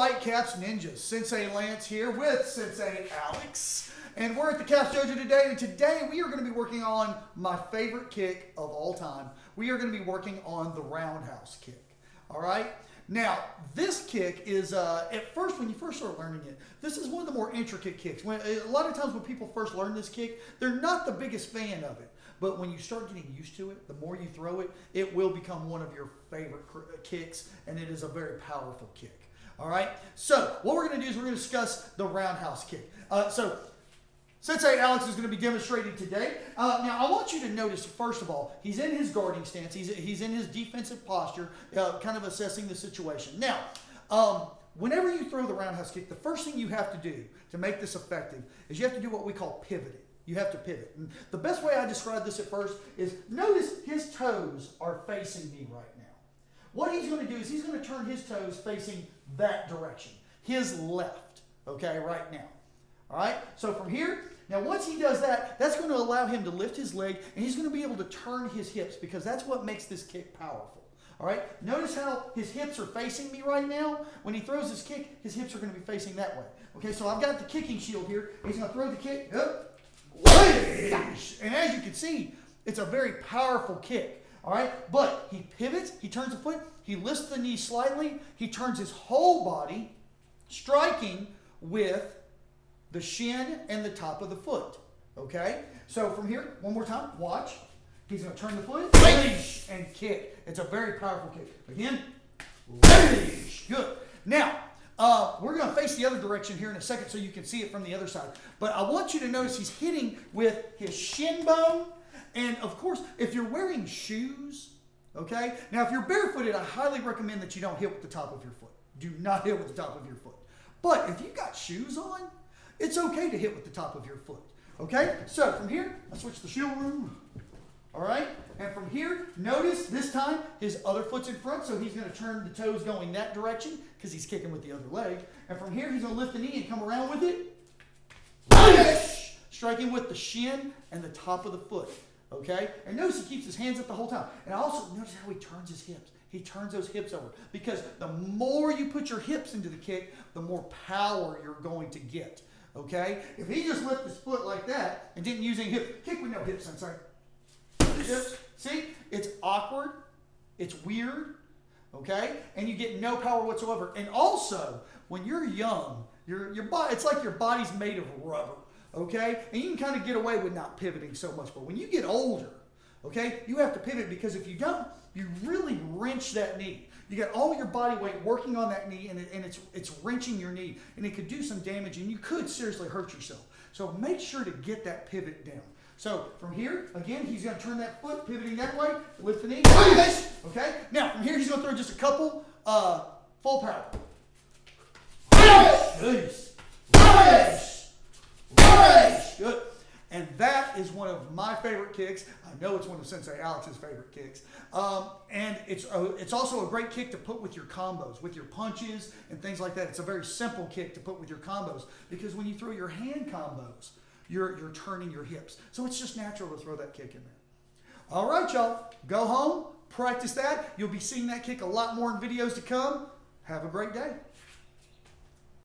right, Caps Ninjas. Sensei Lance here with Sensei Alex. And we're at the CAPS Dojo today. And today we are going to be working on my favorite kick of all time. We are going to be working on the roundhouse kick. All right? Now, this kick is, at first, when you first start learning it, this is one of the more intricate kicks. A lot of times when people first learn this kick, they're not the biggest fan of it. But when you start getting used to it, the more you throw it, it will become one of your favorite kicks, and it is a very powerful kick. All right? So what we're going to do is we're going to discuss the roundhouse kick. So Sensei Alex is going to be demonstrating today. Now, I want you to notice, first of all, he's in his guarding stance. He's in his defensive posture, kind of assessing the situation. Now, whenever you throw the roundhouse kick, the first thing you have to do to make this effective is you have to do what we call pivoting. You have to pivot. And the best way I describe this at first is notice his toes are facing me right now. What he's going to do is he's going to turn his toes facing that direction, his left, okay, right now. All right, so from here, now once he does that, that's going to allow him to lift his leg, and he's going to be able to turn his hips because that's what makes this kick powerful. All right, notice how his hips are facing me right now. When he throws his kick, his hips are going to be facing that way. Okay, so I've got the kicking shield here. He's going to throw the kick, and as you can see, it's a very powerful kick. All right, but he pivots, he turns the foot, he lifts the knee slightly, he turns his whole body, striking with the shin and the top of the foot. Okay, so from here, one more time, watch. He's going to turn the foot and kick. It's a very powerful kick. Again, good. Now, we're going to face the other direction here in a second so you can see it from the other side. But I want you to notice he's hitting with his shin bone. And of course, if you're wearing shoes, okay? Now, if you're barefooted, I highly recommend that you don't hit with the top of your foot. Do not hit with the top of your foot. But if you've got shoes on, it's okay to hit with the top of your foot. Okay? So from here, I switch the shield room. All right? And from here, notice this time his other foot's in front, so he's going to turn the toes going that direction because he's kicking with the other leg. And from here, he's going to lift the knee and come around with it. Striking with the shin and the top of the foot. Okay? And notice he keeps his hands up the whole time. And also notice how he turns his hips. He turns those hips over. Because the more you put your hips into the kick, the more power you're going to get. Okay? If he just lifted his foot like that and didn't use any hips, kick with no hips, Sensei. See, it's awkward, it's weird, okay, and you get no power whatsoever. And also, when you're young, your body, it's like your body's made of rubber, okay, and you can kind of get away with not pivoting so much. But when you get older, okay, you have to pivot because if you don't, you really wrench that knee. You got all your body weight working on that knee, and it's wrenching your knee, and it could do some damage, and you could seriously hurt yourself. So make sure to get that pivot down. So from here, again, he's going to turn that foot, pivoting that way, lift the knee. Okay? Now, from here, he's going to throw just a couple full power. Good. And that is one of my favorite kicks. I know it's one of Sensei Alex's favorite kicks. And it's also a great kick to put with your combos, with your punches and things like that. It's a very simple kick to put with your combos because when you throw your hand combos, you're turning your hips. So it's just natural to throw that kick in there. All right, y'all. Go home, practice that. You'll be seeing that kick a lot more in videos to come. Have a great day.